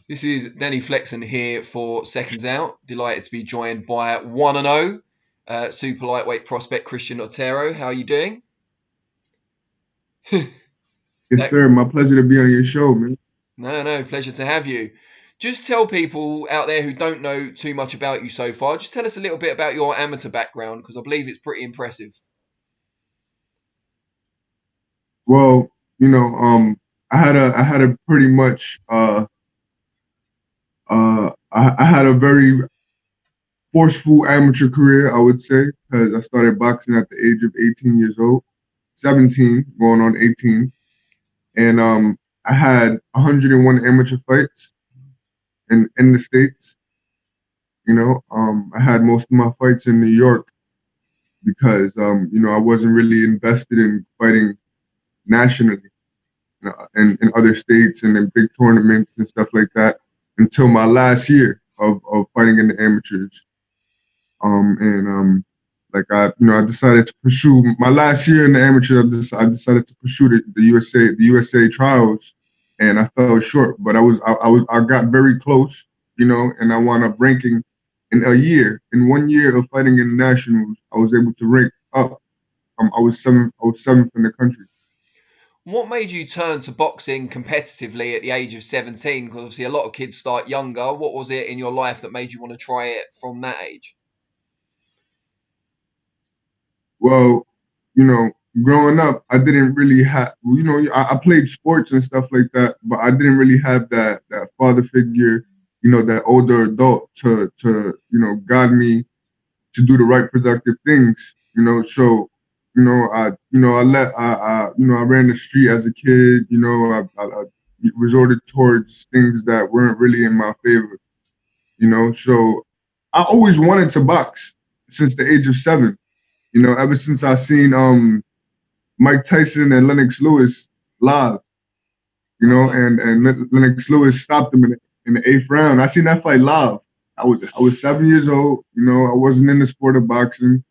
This is Danny Flexen here for Seconds Out. Delighted to be joined by 1-0 super lightweight prospect Christian Otero. How are you doing? Yes, sir. My pleasure to be on your show, man. No, pleasure to have you. Just tell people out there who don't know too much about you so far, just tell us a little bit about your amateur background, because I believe it's pretty impressive. Well, I had a pretty much I had a very forceful amateur career, I would say, because I started boxing at the age of 18 years old, 17, going on 18, and I had 101 amateur fights in the states. I had most of my fights in New York because I wasn't really invested in fighting nationally. In other states and in big tournaments and stuff like that until my last year of fighting in the amateurs. And like I decided to pursue my last year in the amateurs. I decided to pursue the USA trials, and I fell short. But I got very close, and I wound up ranking in 1 year of fighting in the nationals. I was able to rank up. I was seventh in the country. What made you turn to boxing competitively at the age of 17? Because obviously a lot of kids start younger. What was it in your life that made you want to try it from that age? Well, growing up, I didn't really have, I played sports and stuff like that, but I didn't really have that father figure, that older adult to guide me to do the right productive things, So, I ran the street as a kid, I resorted towards things that weren't really in my favor, So I always wanted to box since the age of 7. Ever since I seen Mike Tyson and Lennox Lewis live, Okay. and Lennox Lewis stopped him in the eighth round. I seen that fight live. I was 7 years old. I wasn't in the sport of boxing,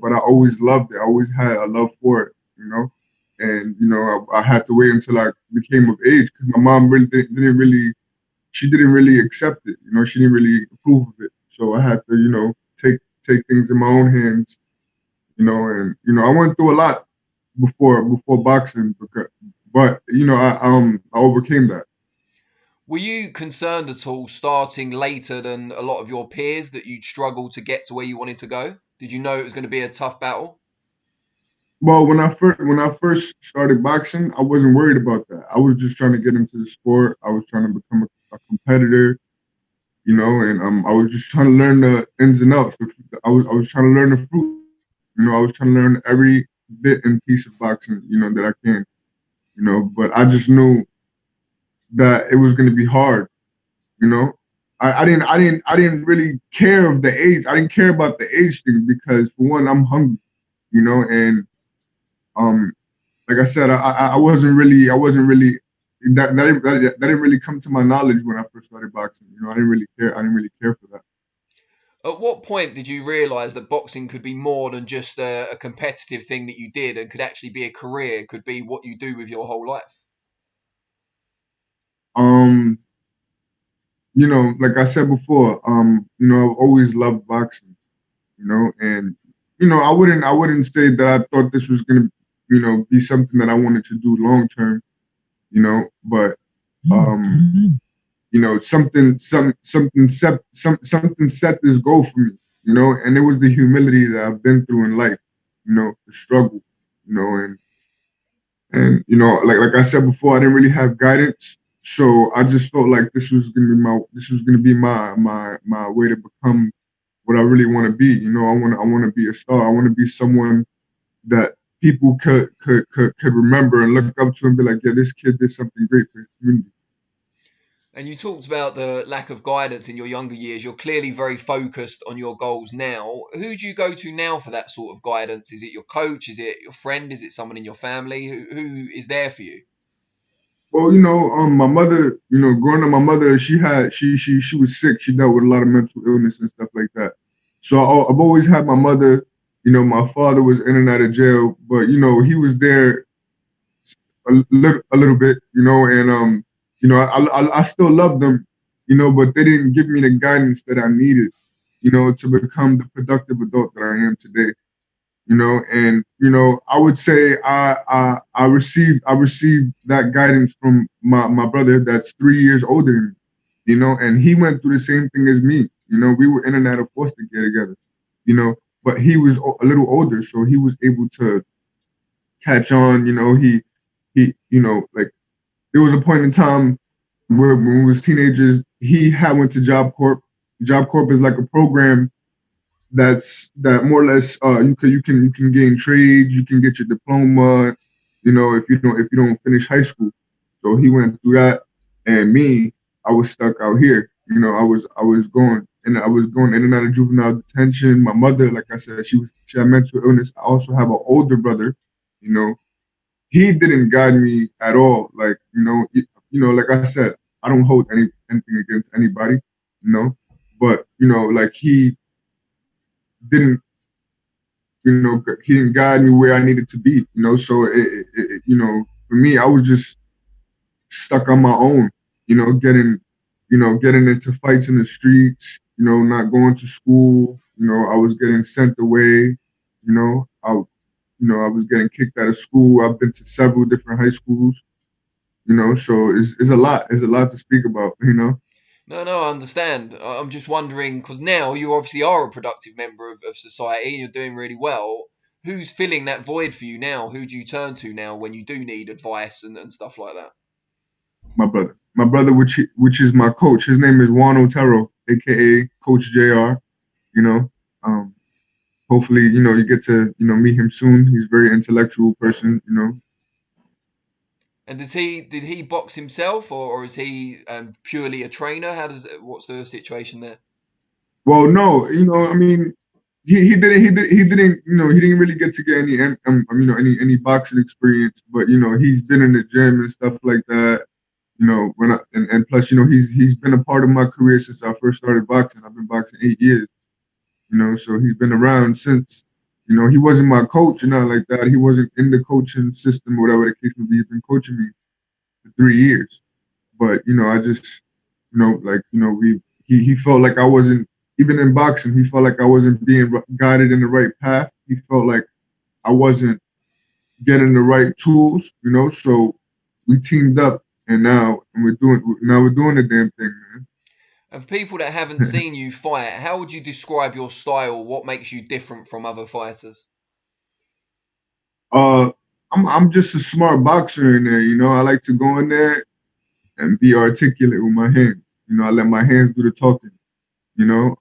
but I always loved it. I always had a love for it, and I had to wait until I became of age because my mom really didn't really she didn't really accept it. She didn't really approve of it. So I had to take things in my own hands, and I went through a lot before boxing, but I overcame that. Were you concerned at all starting later than a lot of your peers that you'd struggle to get to where you wanted to go? Did you know it was going to be a tough battle? Well, when I first started boxing, I wasn't worried about that. I was just trying to get into the sport. I was trying to become a competitor, and I was just trying to learn the ins and outs. I was trying to learn the fruit. I was trying to learn every bit and piece of boxing, that I can. But I just knew that it was going to be hard. You know, I didn't really care of the age. I didn't care about the age thing because for one, I'm hungry. And um, like I said, I wasn't really that didn't really come to my knowledge when I first started boxing. I didn't really care. I didn't really care for that. At what point did you realise that boxing could be more than just a competitive thing that you did and could actually be a career, could be what you do with your whole life? Um, like I said before, I've always loved boxing. And I wouldn't say that I thought this was gonna, be something that I wanted to do long term. But um, something set this goal for me. And it was the humility that I've been through in life. The struggle. And like I said before, I didn't really have guidance, so I just felt like this was gonna be my way to become what I really want to be. I want to be a star. I want to be someone that people could remember and look up to and be like, yeah, this kid did something great for his community. And you talked about the lack of guidance in your younger years. You're clearly very focused on your goals now. Who do you go to now for that sort of guidance? Is it your coach? Is it your friend? Is it someone in your family? Who is there for you? Well, my mother, growing up, my mother, she was sick. She dealt with a lot of mental illness and stuff like that. So I've always had my mother. My father was in and out of jail, but he was there a little bit, and I still loved them, but they didn't give me the guidance that I needed, to become the productive adult that I am today. And I would say I received that guidance from my brother that's 3 years older than me, and he went through the same thing as me. We were in and out of foster care together, but he was a little older, so he was able to catch on. Like there was a point in time where when we was teenagers, he had went to Job Corp. Job Corp is like a program that more or less you can gain trades, you can get your diploma, if you don't finish high school. So he went through that, and me, I was stuck out here. I was going in and out of juvenile detention. My mother, like I said, she had mental illness. I also have an older brother. You know, he didn't guide me at all. Like like I said, I don't hold anything against anybody. But like didn't he didn't guide me where I needed to be. So for me, I was just stuck on my own. Getting into fights in the streets. Not going to school. I was getting sent away. I was getting kicked out of school. I've been to several different high schools. So it's a lot. It's a lot to speak about. No, no, I understand. I'm just wondering because now you obviously are a productive member of society and you're doing really well. Who's filling that void for you now? Who do you turn to now when you do need advice and stuff like that? My brother, which is my coach. His name is Juan Otero, aka Coach Jr. You know, um, hopefully, you get to meet him soon. He's a very intellectual person. And did he box himself or is he purely a trainer? What's the situation there? Well, no, I mean, he didn't really get to get any boxing experience, but he's been in the gym and stuff like that. When and plus, he's been a part of my career since I first started boxing. I've been boxing 8 years. So he's been around since. He wasn't my coach or nothing like that. He wasn't in the coaching system or whatever the case may be. He's been coaching me for 3 years. But I just like we he felt like I wasn't even in boxing. He felt like I wasn't being guided in the right path. He felt like I wasn't getting the right tools. So we teamed up, and now we're doing the damn thing, man. And for people that haven't seen you fight, how would you describe your style? What makes you different from other fighters? uh, I'm just a smart boxer in there. I like to go in there and be articulate with my hands. I let my hands do the talking. You know,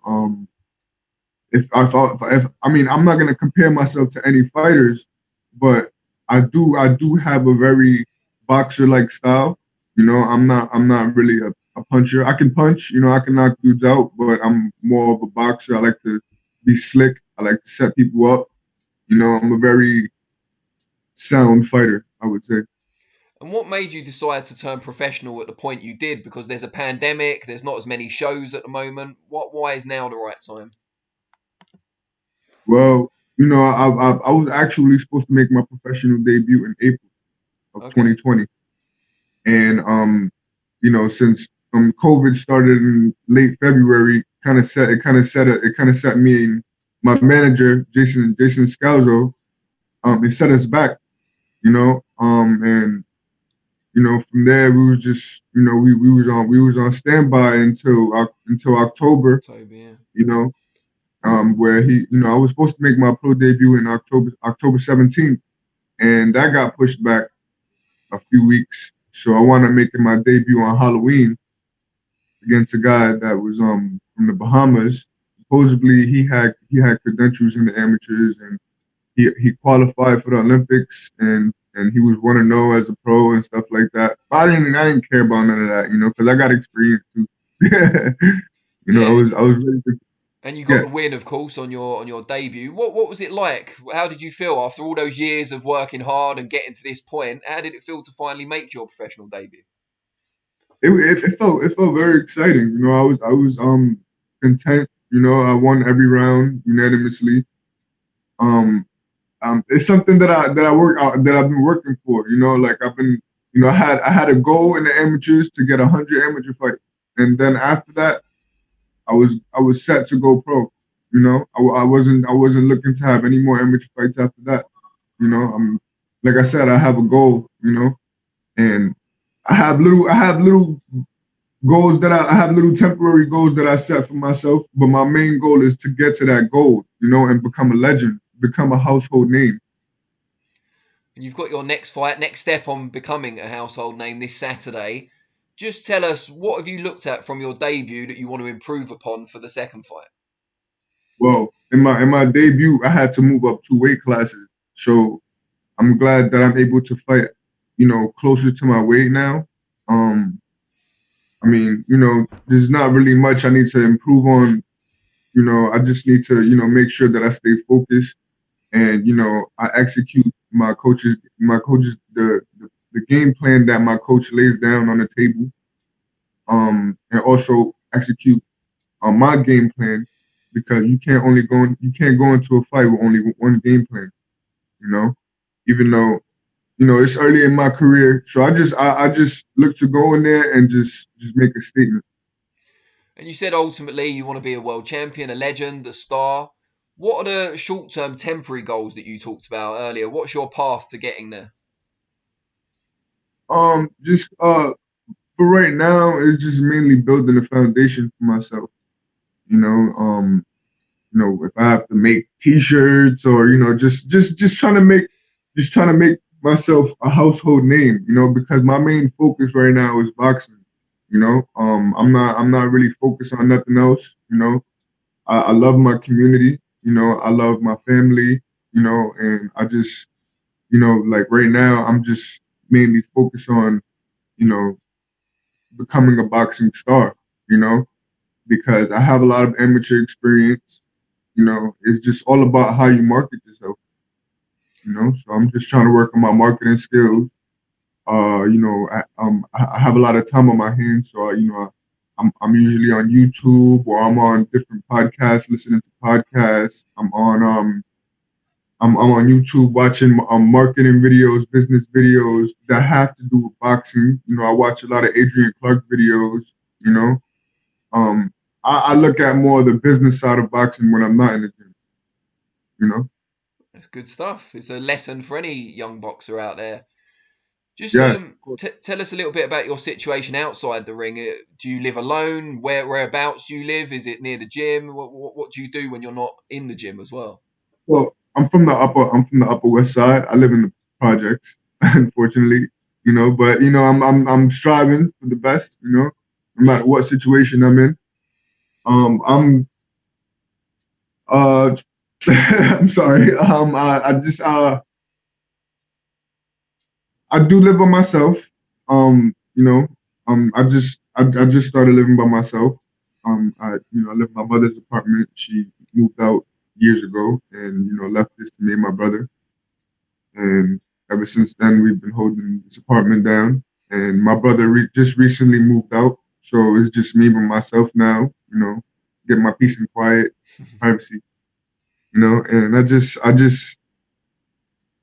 if I mean, I'm not gonna compare myself to any fighters, but I do have a very boxer like style. I'm not really a puncher. I can punch. I can knock dudes out, but I'm more of a boxer. I like to be slick. I like to set people up. I'm a very sound fighter, I would say. And what made you decide to turn professional at the point you did? Because there's a pandemic, there's not as many shows at the moment. Why is now the right time? Well, I was actually supposed to make my professional debut in April of Okay. 2020, and since COVID started in late February, kind of set me and my manager Jason Scalzo, it set us back. And from there we was just we was on standby until October. Toby, yeah. You know, where I was supposed to make my pro debut in October 17th, and that got pushed back a few weeks. So I wound up making my debut on Halloween against a guy that was from the Bahamas. Supposedly he had credentials in the amateurs, and he qualified for the Olympics, and he was 1-0 as a pro and stuff like that. But I didn't care about none of that, because I got experience too. I Yeah, was I was ready to and you got yeah. the win, of course, on your debut. What was it like? How did you feel after all those years of working hard and getting to this point? How did it feel to finally make your professional debut? It felt very exciting. I was content. I won every round unanimously. Um, it's something that I've been working for. Like I've been, I had a goal in the amateurs to get 100 amateur fights. and then after that, I was set to go pro. You know, I wasn't looking to have any more amateur fights after that. You know, I'm like I said, I have a goal. You know, and I have little goals that I have little temporary goals that I set for myself, but my main goal is to get to that goal, you know, and become a legend, become a household name. And you've got your next fight, next step on becoming a household name this Saturday. Just tell us, what have you looked at from your debut that you want to improve upon for the second fight? Well, in my debut, I had to move up 2 weight classes, so I'm glad that I'm able to fight, you know, closer to my weight now. Um, I mean, you know, there's not really much I need to improve on. You know, I just need to, you know, make sure that I stay focused and you know I execute my coaches the game plan that my coach lays down on the table, and also execute on my game plan because you can't go into a fight with only one game plan, you know, even though you know it's early in my career, so I just look to go in there and just make a statement. And you said ultimately you want to be a world champion, a legend, a star. What are the short-term temporary goals that you talked about earlier? What's your path to getting there? Just for right now, it's just mainly building a foundation for myself. You know, you know, if I have to make T-shirts or you know, just trying to make myself a household name. You know, because my main focus right now is boxing. You know, I'm not really focused on nothing else. You know, I love my community. You know, I love my family. You know, and I just you know, like right now, I'm just mainly focused on you know becoming a boxing star. You know, because I have a lot of amateur experience. You know, it's just all about how you market yourself. You know, so I'm just trying to work on my marketing skills. You know, I have a lot of time on my hands, so you know, I'm usually on YouTube or I'm on different podcasts, listening to podcasts. I'm on YouTube watching marketing videos, business videos that have to do with boxing. You know, I watch a lot of Adrian Clark videos. You know, um, I look at more of the business side of boxing when I'm not in the gym. You know. That's good stuff. It's a lesson for any young boxer out there. Just Yes. tell us a little bit about your situation outside the ring. Do you live alone? Whereabouts do you live? Is it near the gym? What do you do when you're not in the gym as well? Well, I'm from the Upper West Side. I live in the projects, unfortunately, you know. But you know, I'm striving for the best, you know, no matter what situation I'm in. I'm uh, I'm sorry. I do live by myself. You know, I just started living by myself. I live in my mother's apartment. She moved out years ago, and you know, left this to me and my brother. And ever since then, we've been holding this apartment down. And my brother just recently moved out, so it's just me by myself now. You know, get my peace and quiet, privacy. You know, and I just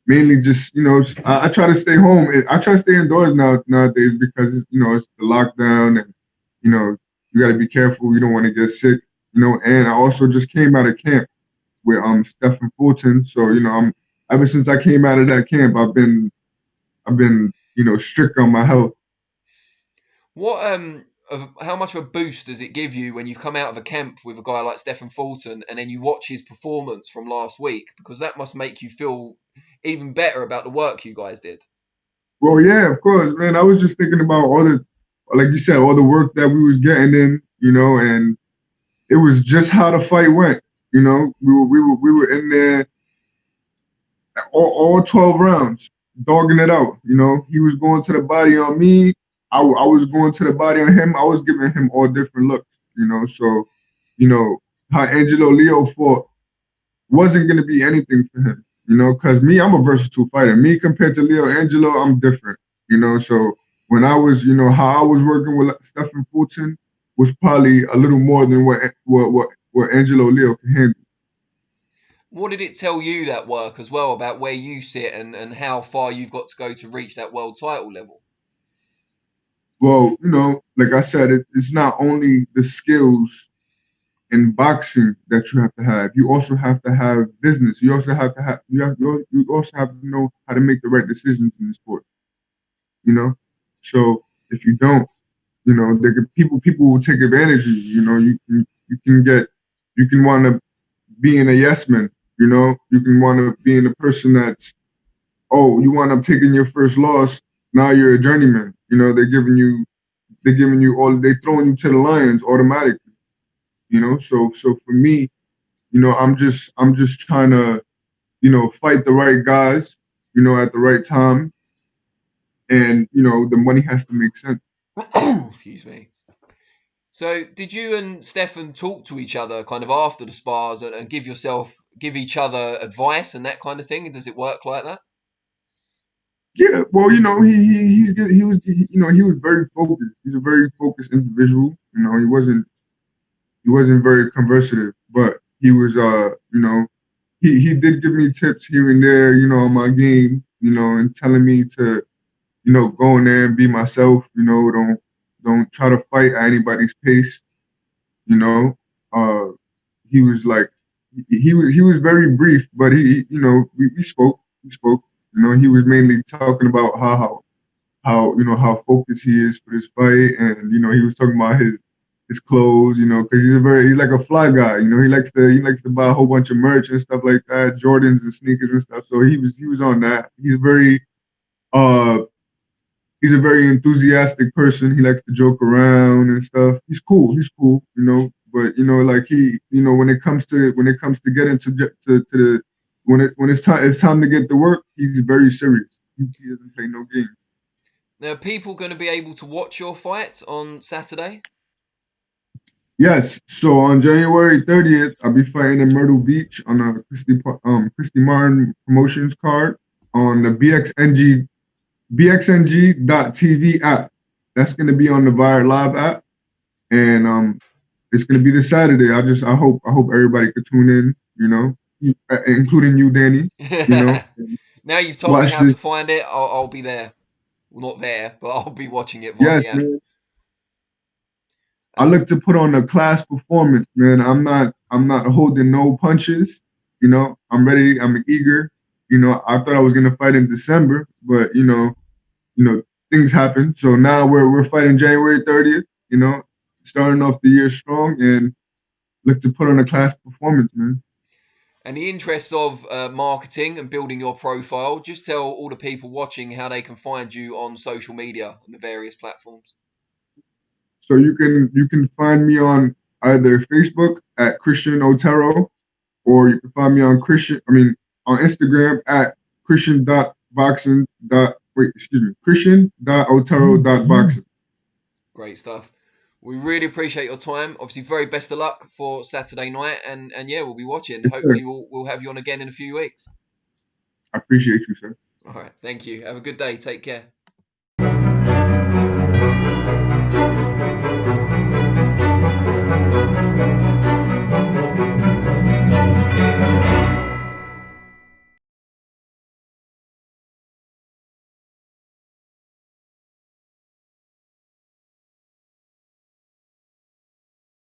mainly just you know I try to stay home. I try to stay indoors nowadays because it's, you know it's the lockdown and you know you got to be careful. You don't want to get sick. You know, and I also just came out of camp with Stephen Fulton. So you know I'm ever since I came out of that camp, I've been you know strict on my health. What how much of a boost does it give you when you've come out of a camp with a guy like Stephen Fulton and then you watch his performance from last week? Because that must make you feel even better about the work you guys did. Well, yeah, of course, man. I was just thinking about all the, like you said, all the work that we was getting in, you know, and it was just how the fight went. You know, we were in there all 12 rounds, dogging it out. You know, he was going to the body on me. I was going to the body on him. I was giving him all different looks. You know, so you know how Angelo Leo fought wasn't going to be anything for him, you know, because me, I'm a versatile fighter. Me compared to Leo Angelo, I'm different, you know. So when I was, you know, how I was working with Stephen Fulton was probably a little more than what Angelo Leo can handle. What did it tell you, that work, as well, about where you sit and how far you've got to go to reach that world title level? Well, like I said, it's not only the skills in boxing that you have to have. You also have to have business. You also have to have you also have to know how to make the right decisions in the sport. You know, so if you don't, people will take advantage of you. You can want to be in a yes man. You can want to be in a person that's, oh, you wind up taking your first loss. Now you're a journeyman. They're throwing you to the lions automatically. So for me, I'm just trying to, fight the right guys, at the right time, and the money has to make sense. Excuse me. So, did you and Stefan talk to each other kind of after the spars and give each other advice and that kind of thing? Does it work like that? Yeah, well, he's good. He was very focused. He's a very focused individual. He wasn't very conversative, but he was he did give me tips here and there, on my game, and telling me to, go in there and be myself, don't try to fight at anybody's pace, you know. Uh he was like he was very brief, but we spoke. We spoke. He was mainly talking about how focused he is for this fight, and he was talking about his clothes, because he's like a fly guy. He likes to buy a whole bunch of merch and stuff like that, Jordans and sneakers and stuff. So he was on that. Uh he's a very enthusiastic person. He likes to joke around and stuff. He's cool. He's cool, But like when it comes to getting to the when it's time to get to work, he's very serious. He doesn't play no games. Now, are people going to be able to watch your fight on Saturday? Yes. So on January 30th, I'll be fighting in Myrtle Beach on a Christy Martin Promotions card on the BXNG.TV app. That's gonna be on the Vire Live app, and it's gonna be this Saturday. I hope everybody could tune in. Including you, Danny. And Now you've told me watch how this. to find it, I'll be there. Well, not there, but I'll be watching it via Yes, the app. man. I And look to put on a class performance, man. I'm not holding no punches. I'm ready. I'm eager. I thought I was gonna fight in December, but you know, things happen. So now we're fighting January 30th. Starting off the year strong, and look to put on a class performance, man. in the interests of marketing and building your profile, just tell all the people watching how they can find you on social media on the various platforms. So you can find me on either Facebook at Christian Otero, or you can find me on Instagram at Christian.Otero.boxing. Great stuff. We really appreciate your time. Obviously, very best of luck for Saturday night, and yeah, we'll be watching. Yes, sir. Hopefully, we'll have you on again in a few weeks. I appreciate you, sir. All right, thank you. Have a good day. Take care.